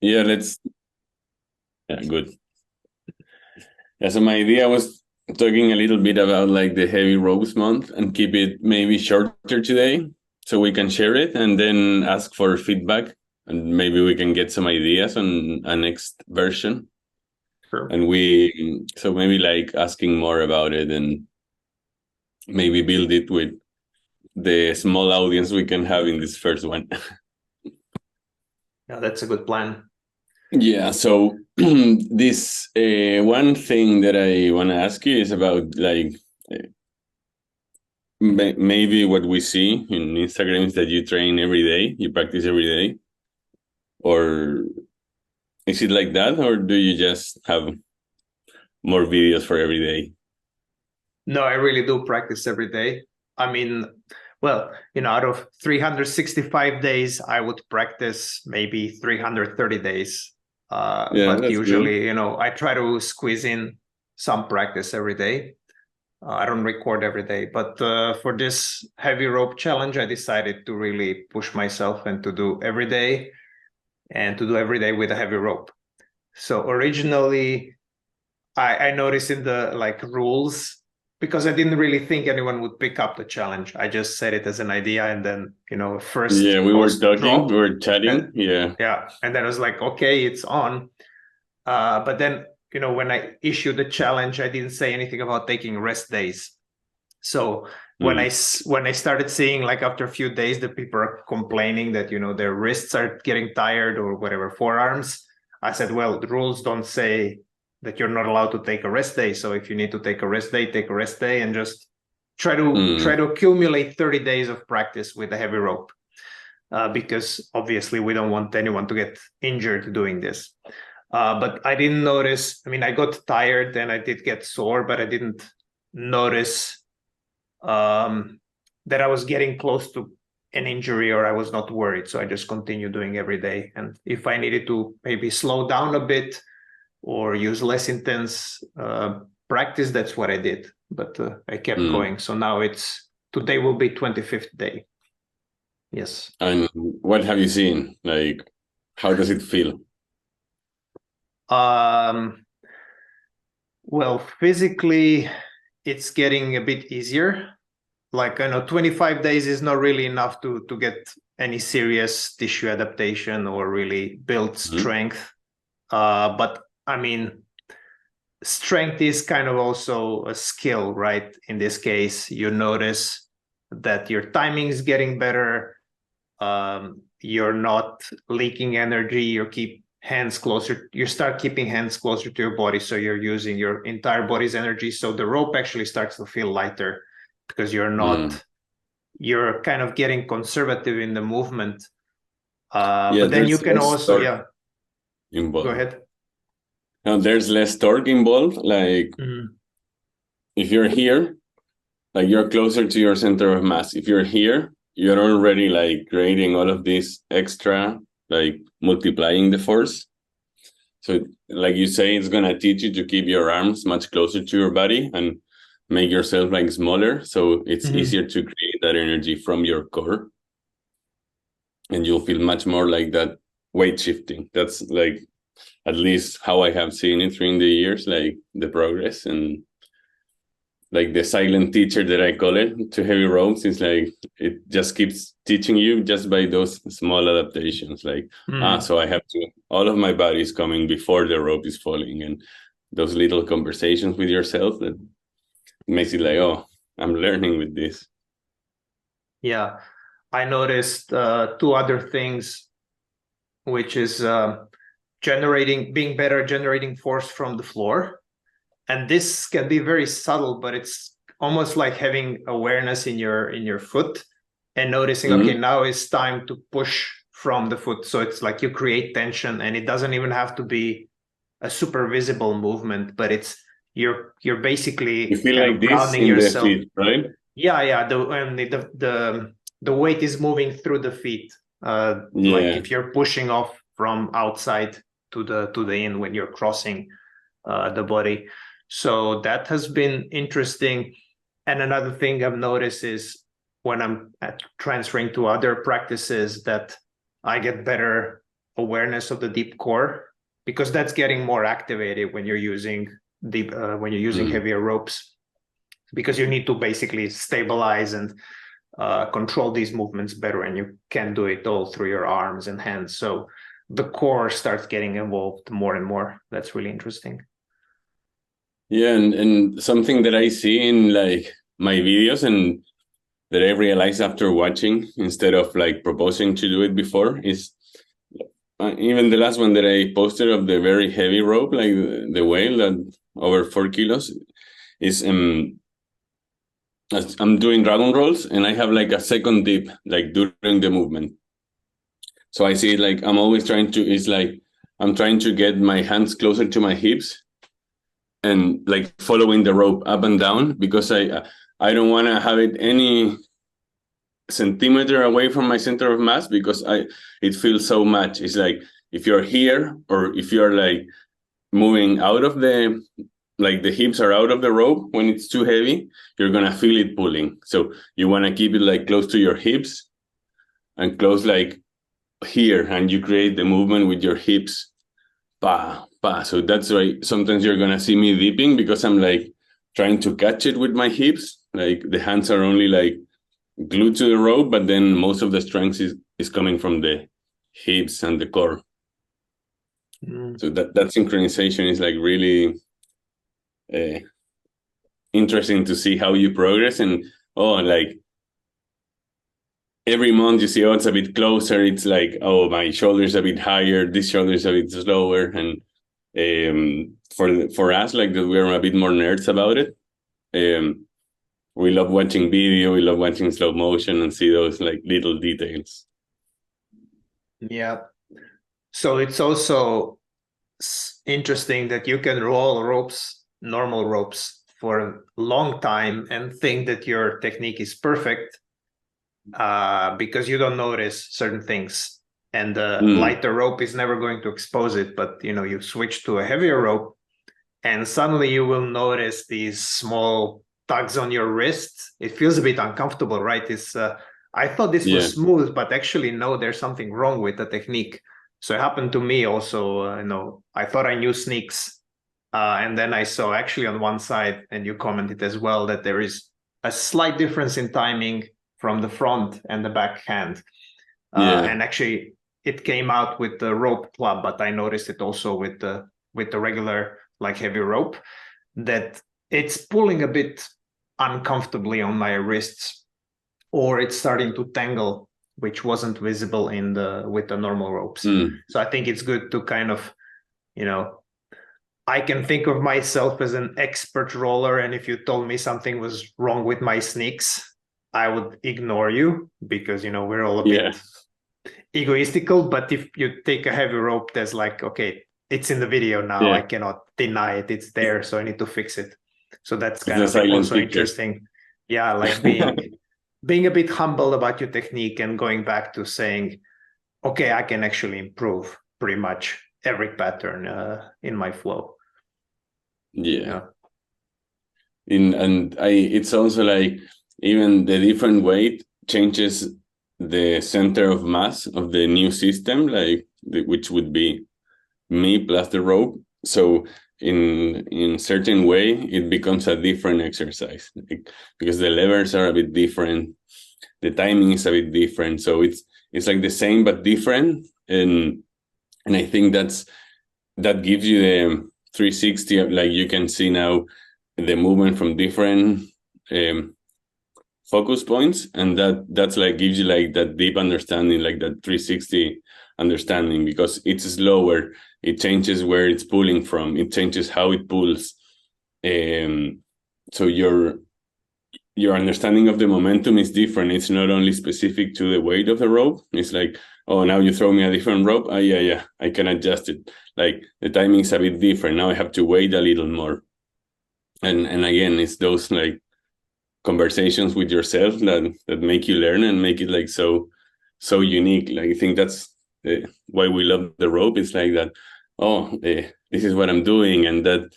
Yeah, yeah, good. Yeah, so my idea was talking a little bit about like the heavy ropes month and keep it maybe shorter today so we can share it and then ask for feedback and maybe we can get some ideas on a next version. Sure. And so maybe like asking more about it and maybe build it with the small audience we can have in this first one. Yeah, that's a good plan. Yeah, so this one thing that I want to ask you is about like maybe what we see in Instagram is that you train every day, you practice every day, or is it like that, or do you just have more videos for every day? No, I really do practice every day. I mean, well, out of 365 days, I would practice maybe 330 days. Yeah, But that's good. usually, I try to squeeze in some practice every day. I don't record every day, but for this heavy rope challenge, I decided to really push myself and to do every day and to do every day with a heavy rope. So originally, I noticed in the like rules because I didn't really think anyone would pick up the challenge. I just said it as an idea, and then first Yeah, we were post talking, we dropped, were chatting. and Yeah. yeah, and then I was like, okay, it's on. But then when I issued the challenge, I didn't say anything about taking rest days. So Mm. when I started seeing like after a few days that people are complaining that their wrists are getting tired or whatever, forearms, I said, well, the rules don't say that you're not allowed to take a rest day. So if you need to take a rest day, take a rest day and just try Mm. to accumulate 30 days of practice with a heavy rope. Because obviously we don't want anyone to get injured doing this. But I didn't notice. I mean, I got tired and I did get sore, but I didn't notice that I was getting close to an injury or I was not worried. So I just continued doing every day. And if I needed to maybe slow down a bit or use less intense practice, that's what I did. But I kept Mm. going. So now today will be 25th day. Yes. And what have you seen? Like, how does it feel? Um, well, physically, it's getting a bit easier. Like I know 25 days is not really enough to get any serious tissue adaptation or really build Mm. strength. But I mean, strength is kind of also a skill, right? In this case, you notice that your timing is getting better. You're not leaking energy. You start keeping hands closer to your body, so you're using your entire body's energy. So the rope actually starts to feel lighter because Mm. you're kind of getting conservative in the movement. Yeah, But then you there's can less also, torque yeah, go involved. ahead. Now, there's less torque involved. Like, Mm. if you're here, like you're closer to your center of mass. If you're here, you're already like creating all of this extra, like multiplying the force. So, like you say, it's gonna teach you to keep your arms much closer to your body and make yourself like smaller. So it's Mm-hmm. easier to create that energy from your core, and you'll feel much more like that weight shifting. That's like at least how I have seen it through the years, like the progress and like the silent teacher that I call it to heavy ropes is like it just keeps teaching you just by those small adaptations. Like, Mm. so I have to all of my body is coming before the rope is falling, and those little conversations with yourself that makes it like, oh, I'm learning with this. Yeah, I noticed two other things, which is being better generating force from the floor. And this can be very subtle, but it's almost like having awareness in your foot and noticing, okay, Mm-hmm. now it's time to push from the foot. So it's like you create tension, and it doesn't even have to be a super visible movement, but you're You basically feel kind like of this grounding in the yourself. feet, right? Yeah, yeah. The weight is moving through the feet, like Yeah. if you're pushing off from outside to the in when you're crossing the body. So that has been interesting. And another thing I've noticed is when I'm transferring to other practices that I get better awareness of the deep core, because that's getting more activated when you're using heavier ropes, because you need to basically stabilize and control these movements better, and you can do it all through your arms and hands. So the core starts getting involved more and more. That's really interesting. Yeah, and something that I see in like my videos and that I realized after watching, instead of like proposing to do it before, is even the last one that I posted of the very heavy rope, like the whale that over 4 kilos, is I'm doing dragon rolls and I have like a second dip like during the movement. So I see it like I'm always trying to, it's like I'm trying to get my hands closer to my hips and like following the rope up and down, because I don't want to have it any centimeter away from my center of mass, because it feels so much. It's like if you're here or if you're like moving out of the, like the hips are out of the rope when it's too heavy, you're gonna feel it pulling. So you want to keep it like close to your hips and close like here, and you create the movement with your hips. Pa, pa. So that's why sometimes you're gonna see me dipping, because I'm like trying to catch it with my hips. Like the hands are only like glued to the rope, but then most of the strength is coming from the hips and the core. So that synchronization is like really interesting to see how you progress. And like every month you see, it's a bit closer. It's like, my shoulder's a bit higher, this shoulder's a bit slower. And for us, like that, we're a bit more nerds about it. We love watching video, we love watching slow motion and see those like little details. Yeah. So it's also interesting that you can roll ropes, normal ropes, for a long time and think that your technique is perfect, because you don't notice certain things. And the lighter rope is never going to expose it. But, you switch to a heavier rope and suddenly you will notice these small tugs on your wrist. It feels a bit uncomfortable, right? I thought this was smooth, but actually, no, there's something wrong with the technique. So it happened to me also. I thought I knew sneaks. And then I saw actually on one side, and you commented as well, that there is a slight difference in timing from the front and the back hand. And actually, it came out with the rope club, but I noticed it also with the regular like heavy rope, that it's pulling a bit uncomfortably on my wrists, or it's starting to tangle, which wasn't visible with the normal ropes. So I think it's good to kind of, I can think of myself as an expert roller, and if you told me something was wrong with my sneaks, I would ignore you, because we're all a bit egoistical. But if you take a heavy rope, there's like, okay, it's in the video now, I cannot deny it, it's there, so I need to fix it. So that's kind of also interesting. Yeah, like being a bit humble about your technique and going back to saying, okay, I can actually improve pretty much every pattern in my flow. It's also like even the different weight changes the center of mass of the new system, like which would be me plus the rope. So in certain way, it becomes a different exercise, because the levers are a bit different, the timing is a bit different. So it's like the same but different, and I think that gives you the 360. Like you can see now the movement from different focus points, and that's like gives you like that deep understanding, like that 360 understanding, because it's slower. It changes where it's pulling from. It changes how it pulls. So your understanding of the momentum is different. It's not only specific to the weight of the rope. It's like, now you throw me a different rope. Yeah, I can adjust it. Like the timing is a bit different. Now I have to wait a little more. And again, it's those like conversations with yourself that make you learn and make it like so unique. Like I think that's why we love the rope. It's like that, this is what I'm doing, and that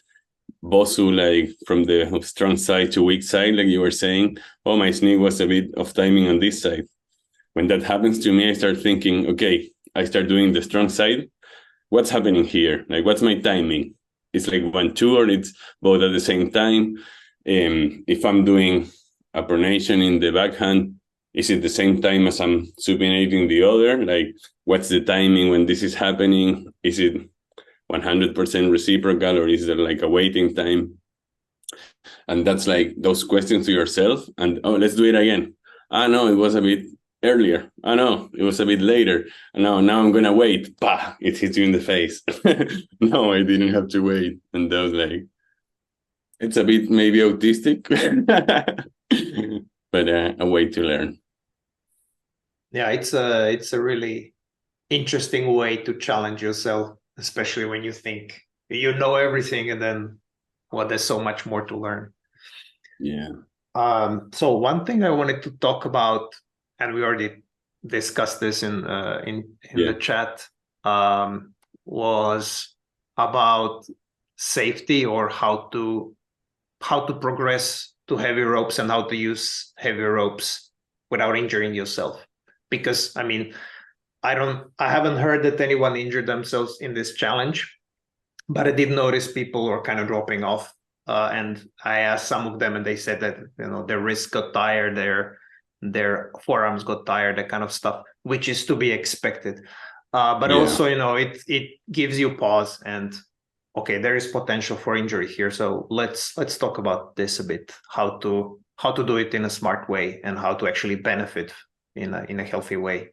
Bosu, like from the strong side to weak side, like you were saying, my sneak was a bit of timing on this side. When that happens to me, I start thinking, okay, I start doing the strong side, what's happening here? Like, what's my timing? It's like 1-2, or it's both at the same time. If I'm doing a pronation in the backhand, is it the same time as I'm supinating the other? Like, what's the timing when this is happening? Is it 100% reciprocal, or is there like a waiting time? And that's like those questions to yourself. And, oh, let's do it again. No, it was a bit earlier. No, it was a bit later. Now I'm gonna wait. Bah! It hits you in the face. No, I didn't have to wait. And that was like, it's a bit maybe autistic, but a way to learn. Yeah, it's a really interesting way to challenge yourself, especially when you think you know everything, and then, well, there's so much more to learn. Yeah. So one thing I wanted to talk about, and we already discussed this in the chat, was about safety, or how to progress to heavy ropes, and how to use heavy ropes without injuring yourself. Because I mean, I haven't heard that anyone injured themselves in this challenge, but I did notice people were kind of dropping off. And I asked some of them, and they said that, you know, their wrists got tired, their forearms got tired, that kind of stuff, which is to be expected. But also, you know, it gives you pause, and okay, there is potential for injury here. So let's talk about this a bit: how to do it in a smart way, and how to actually benefit in a healthy way.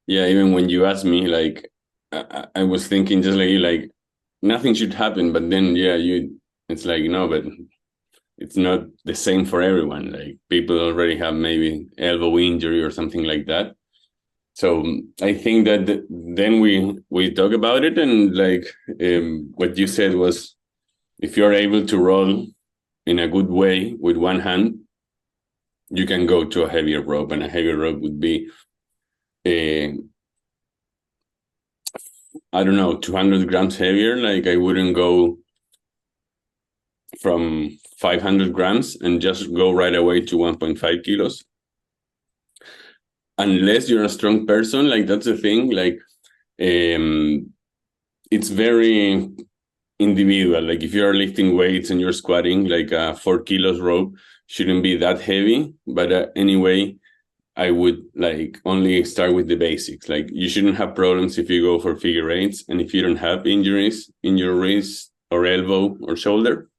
Yeah, even when you asked me, like, I was thinking just like you, like, nothing should happen, but then it's like, no, but it's not the same for everyone. Like, people already have maybe elbow injury or something like that. So I think that then we talk about it, and like, what you said was, if you're able to roll in a good way with one hand, you can go to a heavier rope, and a heavier rope would be, I don't know, 200 grams heavier. Like, I wouldn't go from 500 grams and just go right away to 1.5 kilos. Unless you're a strong person, like, that's the thing. Like, it's very individual. Like, if you're lifting weights and you're squatting, like a 4 kilos rope shouldn't be that heavy. But anyway, I would like only start with the basics. Like, you shouldn't have problems if you go for figure eights, and if you don't have injuries in your wrist or elbow or shoulder.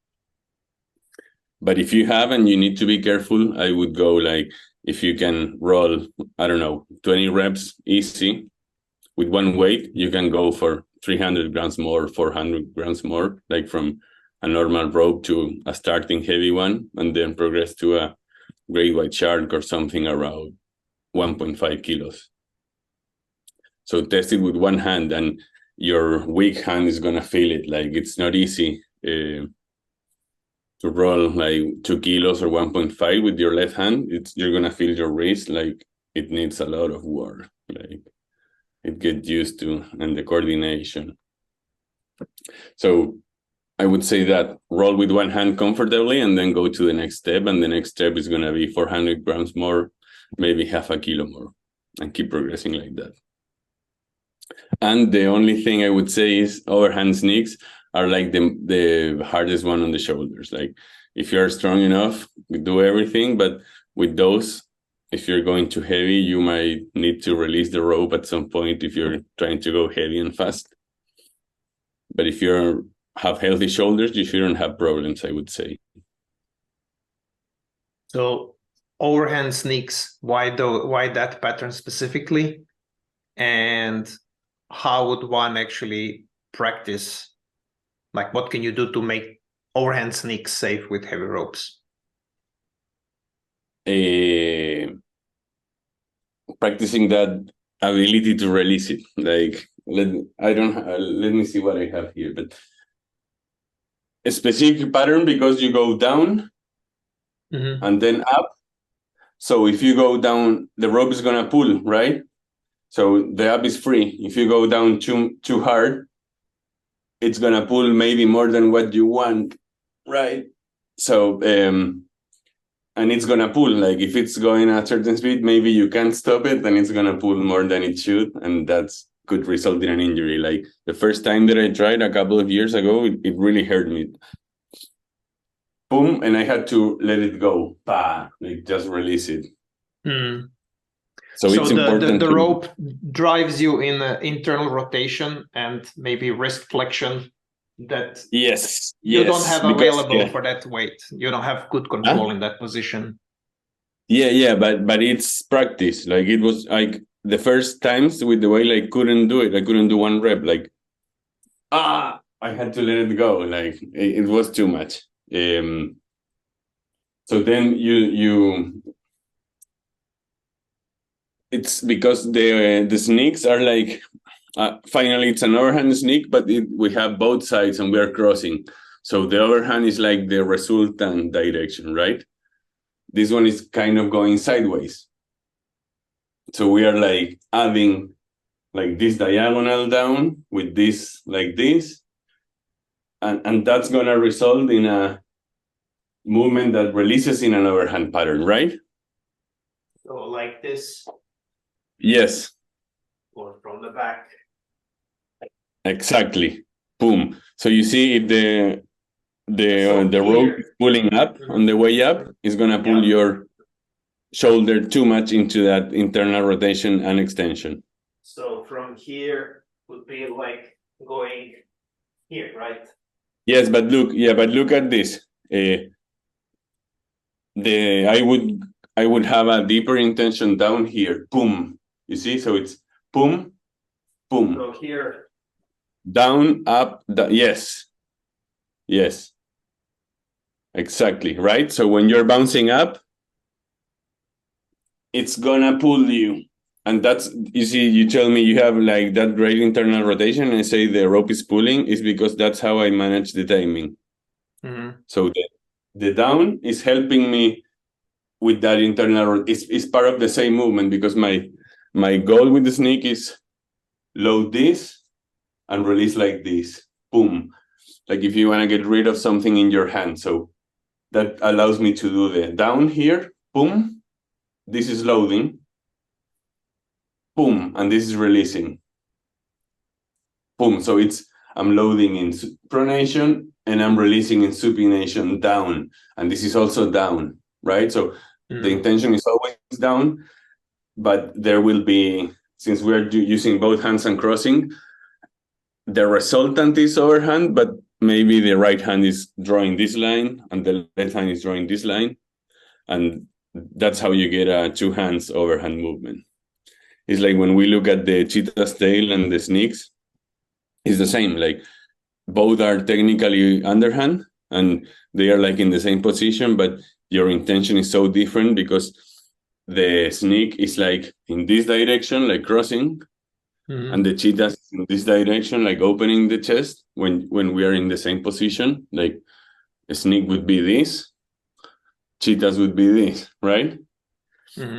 But if you have and you need to be careful, I would go like, if you can roll, I don't know, 20 reps easy with one weight, you can go for 300 grams more, 400 grams more, like from a normal rope to a starting heavy one, and then progress to a great white shark or something around 1.5 kilos. So test it with one hand, and your weak hand is going to feel it. Like, it's not easy to roll like 2 kilos or 1.5 with your left hand. You're going to feel your wrist. Like, it needs a lot of work. Like, it gets used to, and the coordination. So I would say that roll with one hand comfortably, and then go to the next step. And the next step is going to be 400 grams more, maybe half a kilo more, and keep progressing like that. And the only thing I would say is overhand sneaks are like the hardest one on the shoulders. Like, if you're strong enough, do everything. But with those, if you're going too heavy, you might need to release the rope at some point if you're trying to go heavy and fast. But if you have healthy shoulders, you shouldn't have problems, I would say. So overhand sneaks, why that pattern specifically? And how would one actually practice? Like, what can you do to make overhand sneaks safe with heavy ropes? Practicing that ability to release it. Like, let me see what I have here. But a specific pattern, because you go down and then up. So if you go down, the rope is gonna pull, right? So the up is free. If you go down too hard, it's gonna pull maybe more than what you want, right? So and and it's gonna pull. Like if it's going at a certain speed, maybe you can't stop it, and it's gonna pull more than it should, and that's could result in an injury. Like the first time that I tried a couple of years ago, it really hurt me. Boom, and I had to let it go. Bah, like just release it. Mm. So it's important. The rope drives you in internal rotation and maybe wrist flexion that yes, you don't have available yeah. for that weight. You don't have good control in that position. Yeah, but it's practice. Like it was like the first times with the weight, like couldn't do it. I couldn't do one rep. Like I had to let it go. Like it was too much. So then you it's because the sneaks are like finally it's an overhand sneak, but we have both sides and we are crossing. So the overhand is like the resultant direction, right? This one is kind of going sideways. So we are like adding like this diagonal down with this like this, and that's gonna result in a movement that releases in an overhand pattern, right? So like this. Yes. Or from the back. Exactly. Boom. So you see if the rope is pulling up on the way up, it's gonna pull your shoulder too much into that internal rotation and extension. So from here would be like going here, right? Yes, but look at this. I would have a deeper intention down here. Boom. You see? So it's boom, boom. So here. Down, up, yes. Yes. Exactly, right? So when you're bouncing up, it's gonna pull you. And that's, you see, you tell me you have like that great internal rotation, and I say the rope is pulling, is because that's how I manage the timing. Mm-hmm. So the down is helping me with that internal, it's part of the same movement, because my goal with the sneak is load this and release like this. Boom. Like if you want to get rid of something in your hand. So that allows me to do the down here, boom. This is loading, boom, and this is releasing, boom. So I'm loading in pronation and I'm releasing in supination down, and this is also down, right? So the intention is always down, but there will be, since we're using both hands and crossing, the resultant is overhand, but maybe the right hand is drawing this line and the left hand is drawing this line, and that's how you get a two hands overhand movement. It's like when we look at the cheetah's tail and the sneaks, it's the same. Like both are technically underhand and they are like in the same position, but your intention is so different, because the sneak is like in this direction, like crossing, and the cheetah is in this direction, like opening the chest. When we are in the same position, like a sneak would be this, cheetahs would be this, right?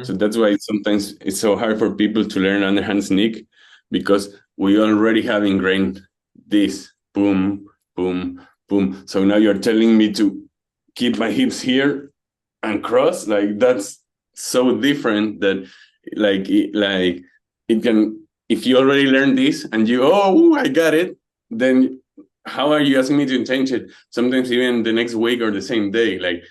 So that's why sometimes it's so hard for people to learn underhand sneak, because we already have ingrained this boom, boom, boom. So now you're telling me to keep my hips here and cross. Like that's so different that it can, if you already learned this and I got it, then how are you asking me to change it? Sometimes even the next week or the same day. Like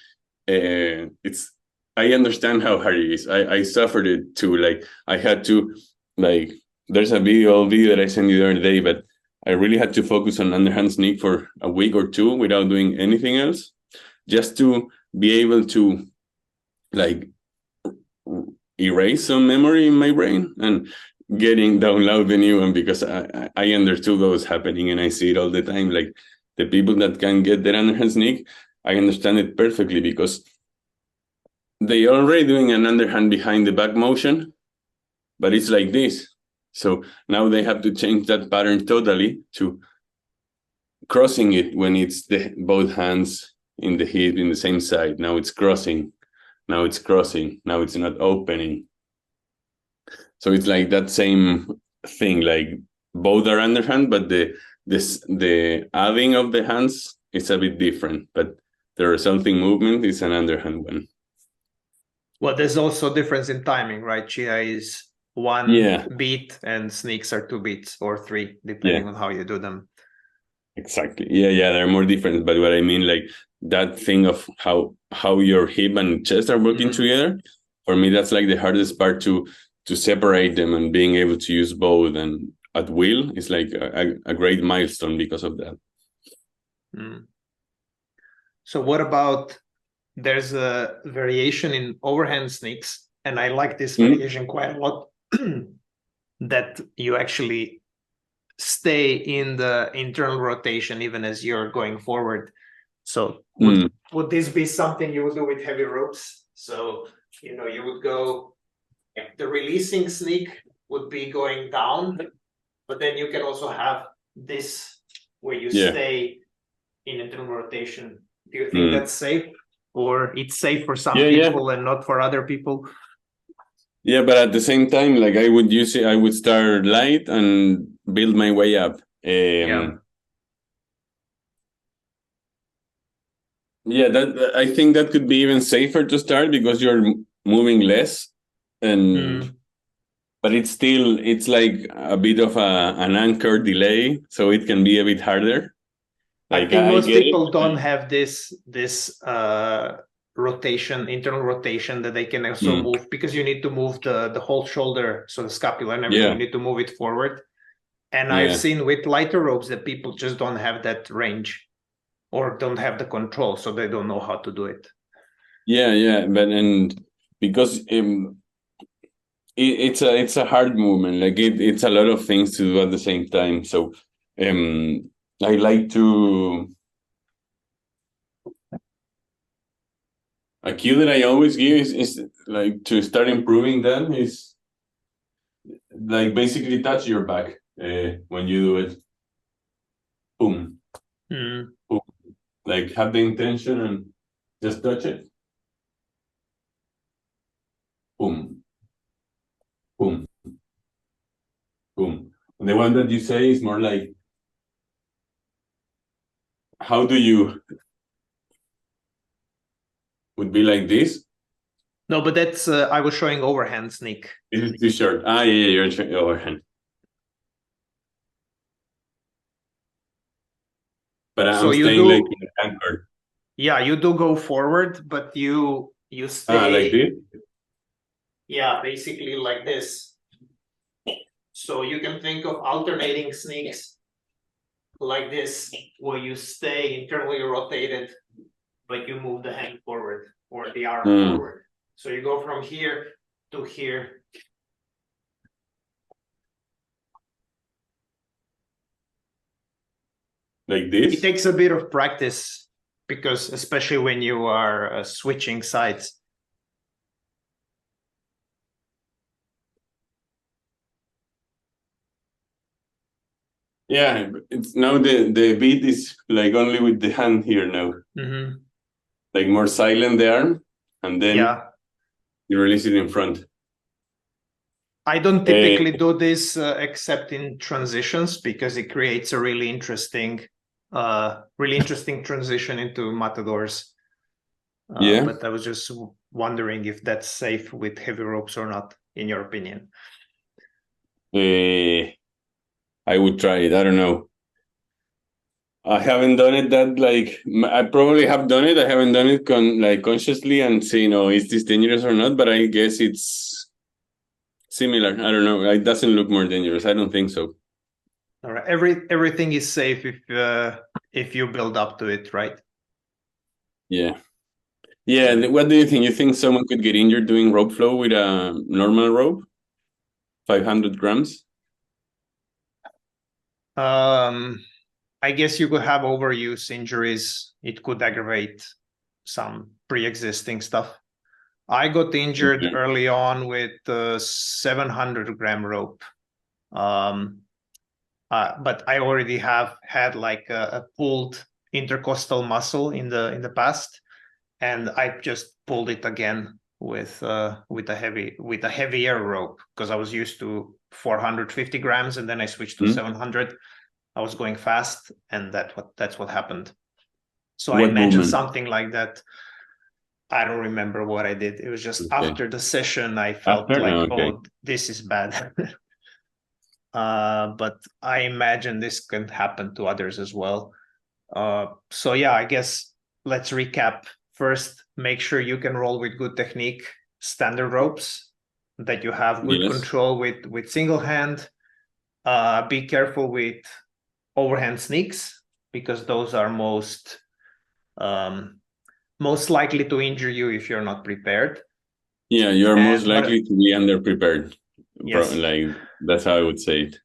I understand how hard it is. I suffered it too. Like I had to, like, there's a video that I sent you the other day, but I really had to focus on underhand sneak for a week or two without doing anything else, just to be able to like erase some memory in my brain and download the new one, because I understood what was happening and I see it all the time. Like the people that can get their underhand sneak, I understand it perfectly, because they are already doing an underhand behind the back motion, but it's like this. So now they have to change that pattern totally to crossing it when it's both hands in the hip in the same side. Now it's crossing. Now it's crossing. Now it's not opening. So it's like that same thing. Like both are underhand, but the adding of the hands is a bit different. But the resulting movement is an underhand one. Well, there's also difference in timing, right? Chia is 1 Yeah, beat and sneaks are 2 beats or 3, yeah, depending on how you do them. exactly. Yeah, there are more different. But what I mean, like that thing of how your hip and chest are working together, for me, that's like the hardest part to separate them, and being able to use both and at will is like a great milestone because of that. So what about, there's a variation in overhand sneaks, and I like this variation quite a lot, that you actually stay in the internal rotation even as you're going forward. So would this be something you would do with heavy ropes? So, you would go, the releasing sneak would be going down, but then you can also have this where you stay in internal rotation. Do you think that's safe, or it's safe for some people and not for other people? Yeah, but at the same time, like I would start light and build my way up. Yeah, that I think that could be even safer to start because you're moving less, and but it's like a bit of an anchor delay, so it can be a bit harder. I Like think I most get people it. don't have this rotation, internal rotation, that they can also move, because you need to move the whole shoulder, so the scapula and everything, you need to move it forward. And I've seen with lighter ropes that people just don't have that range or don't have the control, so they don't know how to do it. Yeah, but and because it's a hard movement. Like it's a lot of things to do at the same time. So I like to a cue that I always give is like to start improving that is like basically touch your back when you do it. Boom. Boom. Like have the intention and just touch it. Boom. Boom. Boom. And the one that you say is more like, how do you would be like this? No, but that's I was showing overhand sneak. This is too short. Yeah, you're showing overhand. But I'm staying like in the anchor. Yeah, you do go forward, but you stay like this? Yeah, basically like this. So you can think of alternating sneaks like this, where you stay internally rotated, but you move the hand forward or the arm forward. So you go from here to here. Like this? It takes a bit of practice, because especially when you are switching sides. Yeah, it's now the beat is like only with the hand here now. Like more silent the arm, and then you release it in front. I don't typically do this except in transitions, because it creates a really interesting transition into matadors. But I was just wondering if that's safe with heavy ropes or not, in your opinion. I would try it. I don't know. I haven't done it that like I probably have done it. I haven't done it consciously and say, is this dangerous or not? But I guess it's similar. I don't know. It doesn't look more dangerous. I don't think so. All right. Everything is safe if you build up to it, right? Yeah. What do you think? You think someone could get injured doing rope flow with a normal rope? 500 grams? I guess you could have overuse injuries. It could aggravate some pre-existing stuff. I got injured early on with the 700-gram rope. But I already have had like a pulled intercostal muscle in the past, and I just pulled it again with a heavier rope, because I was used to 450 grams, and then I switched to 700. I was going fast, and that's what happened. So I imagine something like that. I don't remember what I did. It was just Okay. after the session, I felt After? like, Okay. oh, this is bad. But I imagine this can happen to others as well. So yeah, I guess let's recap. First, make sure you can roll with good technique, standard ropes, that you have good Yes. control with single hand. Be careful with overhand sneaks, because those are most likely to injure you if you're not prepared. Yeah, you're most And likely to be underprepared. yes, Like that's how I would say it.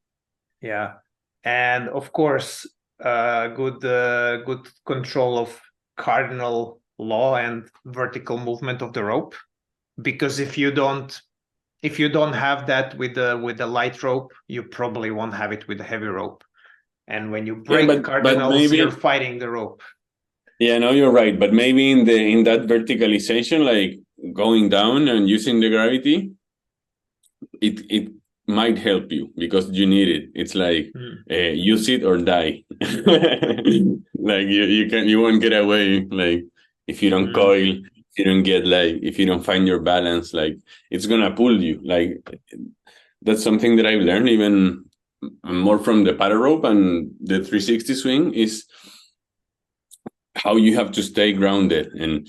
yeah, and of course, good control of cardinal law and vertical movement of the rope. Because if you don't have that with the light rope, you probably won't have it with the heavy rope. And when you Yeah, break but cardinals, you're maybe fighting the rope. yeah, no, you're right. But maybe in that verticalization, like going down and using the gravity, it might help you because you need it. It's like Mm. use it or die. Like you won't get away. Like if you don't Mm. coil, if you don't get like if you don't find your balance, like it's gonna pull you. Like that's something that I've learned even more from the paddle rope and the 360 swing is how you have to stay grounded and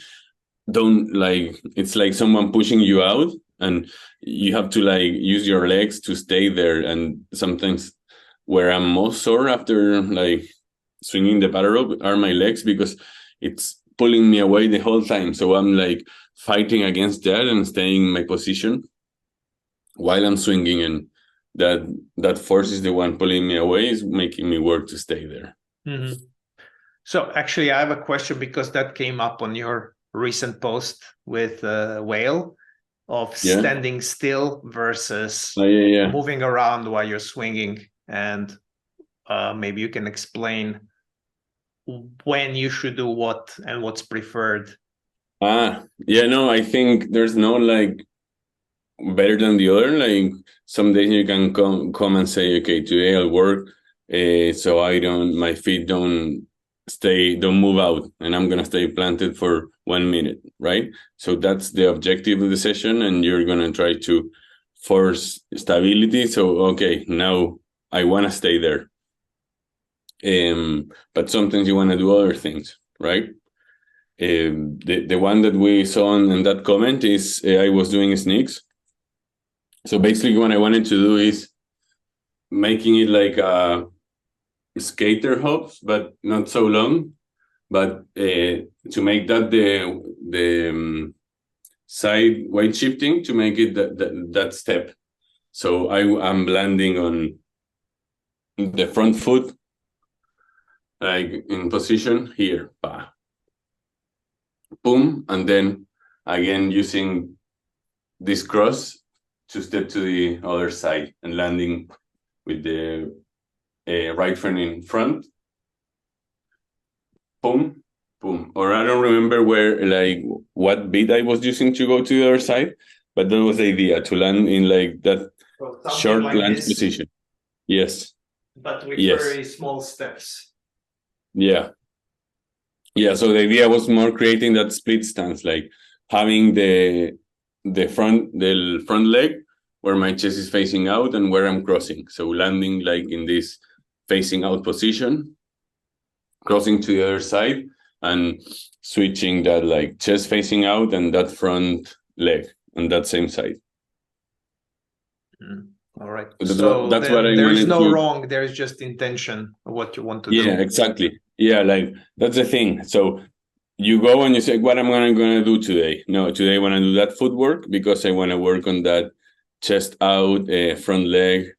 don't like it's like someone pushing you out and you have to like use your legs to stay there. And sometimes where I'm most sore after like swinging the paddle rope are my legs because it's pulling me away the whole time, so I'm like fighting against that and staying in my position while I'm swinging, and that force is the one pulling me away, is making me work to stay there. Mm-hmm. So actually, I have a question, because that came up on your recent post with Whale, of Yeah. standing still versus Oh, yeah. moving around while you're swinging. And maybe you can explain when you should do what and what's preferred. Yeah, no, I think there's no like better than the other. Like some days you can come and say, okay, today I'll work, so I don't my feet don't move out, and I'm gonna stay planted for 1 minute, right? So that's the objective of the session, and you're gonna try to force stability. So okay, now I wanna stay there. But sometimes you wanna do other things, right? The one that we saw in that comment is I was doing sneaks. So basically, what I wanted to do is making it like a skater hops, but not so long. But to make that the side weight shifting to make it that step. So I'm landing on the front foot, like in position here, bah, boom, and then again using this cross to step to the other side and landing with the right foot in front, boom, boom. Or I don't remember where, like, what beat I was using to go to the other side, but that was the idea to land in like that So something short like lunge this, position. Yes, but with yes, very small steps. yeah, yeah. So the idea was more creating that split stance, like having the front leg where my chest is facing out and where I'm crossing. So landing like in this facing out position, crossing to the other side, and switching that like chest facing out and that front leg on that same side. All right. So So that's what then I there's wanted no to. wrong. There's just intention of what you want to Yeah, do. exactly. Yeah, like that's the thing. So you go and you say, what am I going to do today? No, today I want to do that footwork because I want to work on that chest out, front leg,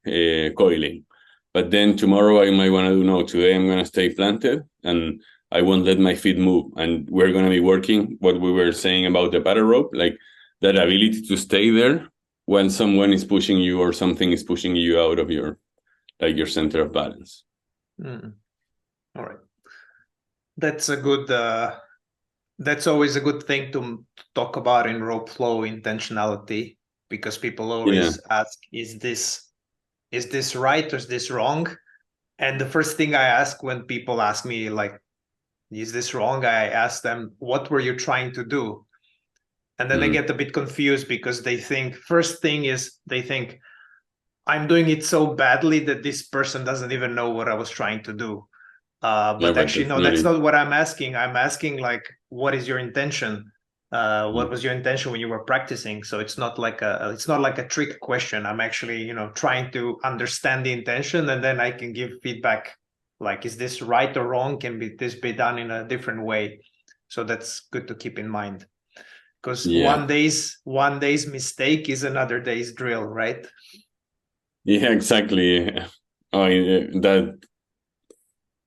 coiling. But then tomorrow I might want to do, no, today I'm going to stay planted and I won't let my feet move. And we're going to be working what we were saying about the paddle rope, like that ability to stay there when someone is pushing you or something is pushing you out of your center of balance. Mm. All right. That's a good. That's always a good thing to talk about in rope flow, intentionality, because people Yeah. always ask, is this right or is this wrong? And the first thing I ask when people ask me, like, is this wrong? I ask them, what were you trying to do? And then they get a bit confused because they think, first thing is they think, I'm doing it so badly that this person doesn't even know what I was trying to do. Yeah, But but actually, that's no, not that's it. not what I'm asking. I'm asking like, what is your intention? What Mm. was your intention when you were practicing? So it's not like a trick question. I'm actually, trying to understand the intention, and then I can give feedback. Like, is this right or wrong? This be done in a different way? So that's good to keep in mind, because Yeah. one day's mistake is another day's drill, right? Yeah, exactly. Oh, that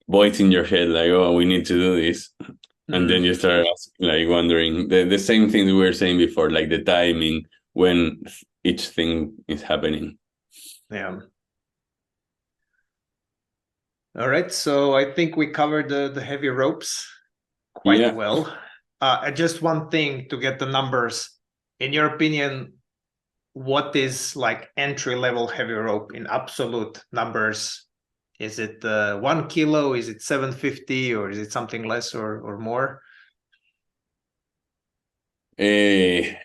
voice in your head, like, oh, we need to do this. And then Mm, you start like wondering the same things we were saying before, like the timing when each thing is happening. yeah. All right. So I think we covered the heavy ropes quite Yeah. well. Just one thing to get the numbers. In your opinion, what is like entry level heavy rope in absolute numbers? Is it 1 kilo? Is it 750, or is it something less or more? Eh,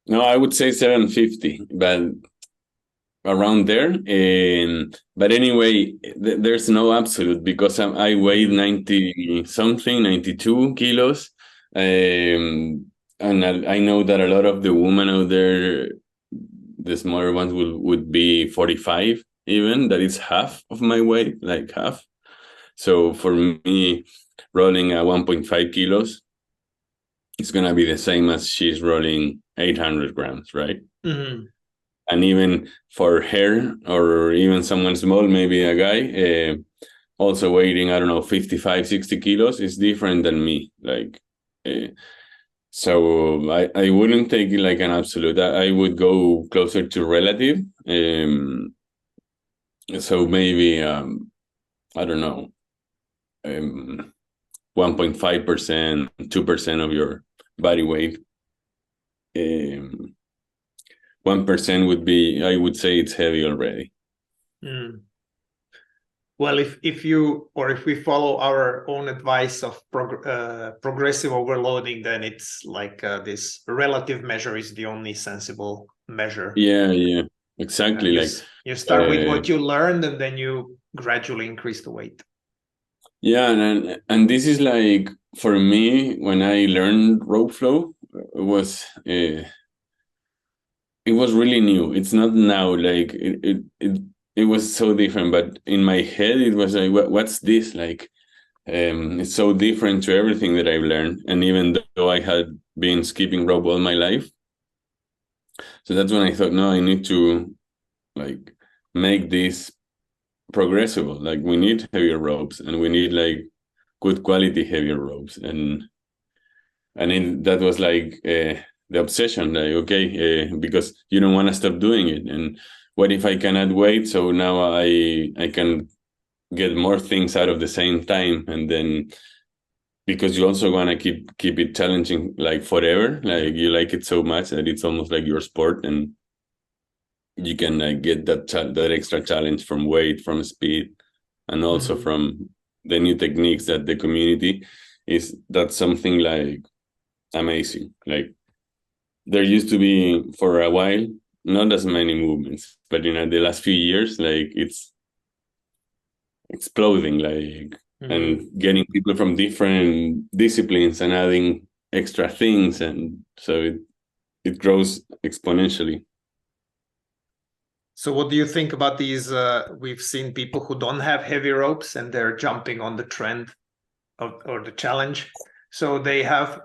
no, I would say 750, but around there. But anyway, there's no absolute because I weighed 90 something, 92 kilos. And I know that a lot of the women out there, the smaller ones would be 45 even, that is half of my weight, like half. So for me, rolling a 1.5 kilos, it's going to be the same as she's rolling 800 grams, right? Mm-hmm. And even for her or even someone small, maybe a guy, also weighing, I don't know, 55, 60 kilos is different than me. Like, so I wouldn't take it like an absolute. I would go closer to relative. So maybe, I don't know, 1.5%, 2% of your body weight. 1% would be, I would say it's heavy already. Mm. Well, if we follow our own advice of progressive overloading, then it's like this relative measure is the only sensible measure. Yeah, yeah, exactly. Like, You start with uh, what you learned, and then you gradually increase the weight. yeah, and this is like for me when I learned rope flow, it was really new. It's not now like it was so different, but in my head it was like, what's this like? It's so different to everything that I've learned, and even though I had been skipping rope all my life, so that's when I thought, no, I need to like make this progressible. Like we need heavier ropes, and we need like good quality heavier ropes, that was like the obsession. Like okay, because you don't want to stop doing it, and what if I can add weight? So now I can get more things out of the same time, and then because you also want to keep it challenging like forever. Like you like it so much that it's almost like your sport, and you can get that extra challenge from weight, from speed, and also Mm-hmm. from the new techniques that the community is. That's something like amazing. Like there used to be for a while not as many movements, but the last few years, like it's exploding. Like Mm-hmm. and getting people from different disciplines and adding extra things, and so it grows exponentially. So, what do you think about these? We've seen people who don't have heavy ropes and they're jumping on the trend or the challenge. So they have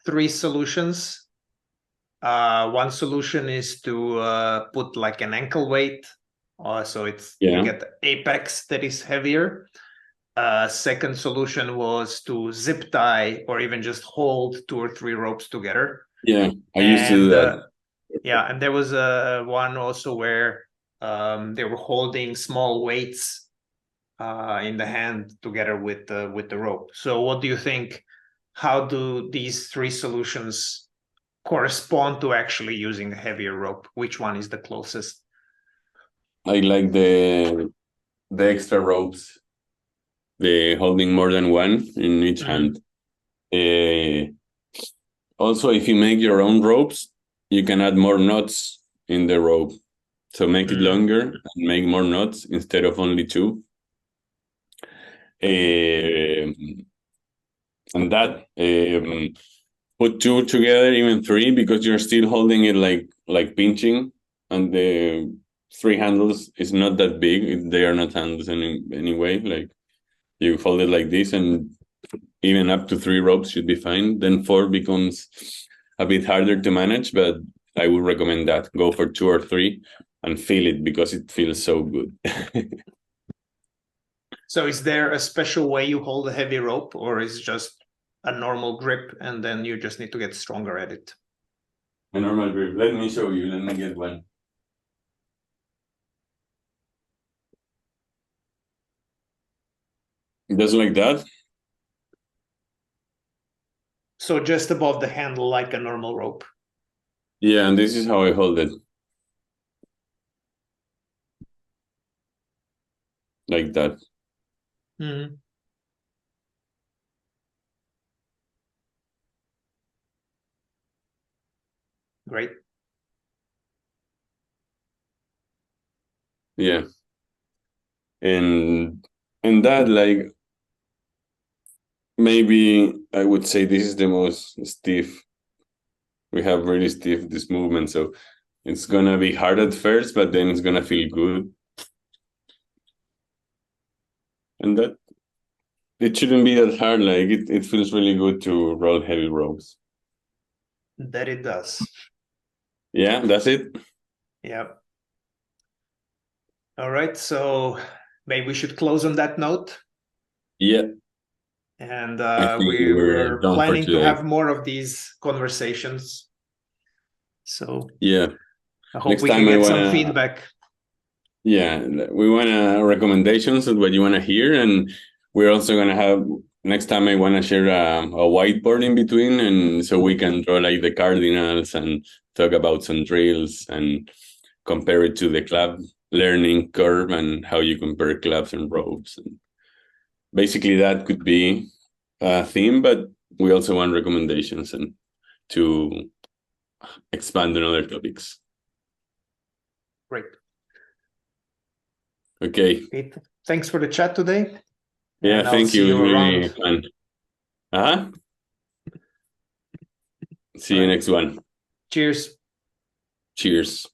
three solutions. One solution is to put like an ankle weight. So you Yeah, get the apex that is heavier. Second solution was to zip tie or even just hold two or three ropes together. yeah, I used to do And that. yeah, and there was one also where they were holding small weights in the hand together with the rope. So what do you think? How do these three solutions correspond to actually using a heavier rope? Which one is the closest? I like the extra ropes, the holding more than one in each Mm. hand. Uh, Also, if you make your own ropes, you can add more knots in the rope. So make it longer and make more knots instead of only two. And that put two together, even three, because you're still holding it like pinching, and the three handles is not that big. They are not handles anyway. Like you hold it like this, and even up to three ropes should be fine. Then four becomes a bit harder to manage, but I would recommend that. Go for two or three and feel it because it feels so good. So is there a special way you hold a heavy rope, or is it just a normal grip and then you just need to get stronger at it? A normal grip. Let me show you. Let me get one. Just like that. So just above the handle, like a normal rope. Yeah, and this is how I hold it. Like that. Mm-hmm. Great. Yeah. And that, like, maybe I would say this is the most stiff. We have really stiff this movement, so it's gonna be hard at first, but then it's gonna feel good. And that it shouldn't be that hard. Like it feels really good to roll heavy ropes. That it does. Yeah, that's it. Yeah. All right. So maybe we should close on that note. Yeah, And I think we're we're done for planning to today. have more of these conversations. So Yeah. I hope Next we can time I get some wanna feedback. Yeah, we wanna recommendations of what you wanna hear, and we're also gonna have next time I wanna share a whiteboard in between, and so we can draw like the cardinals and talk about some drills and compare it to the club learning curve and how you compare clubs and ropes. And basically, that could be a theme, but we also want recommendations and to expand on other topics. Great. Okay. Thanks for the chat today. Yeah, And I'll thank see you. It you was really around. fun. Uh-huh. See All you right. next one. Cheers. Cheers.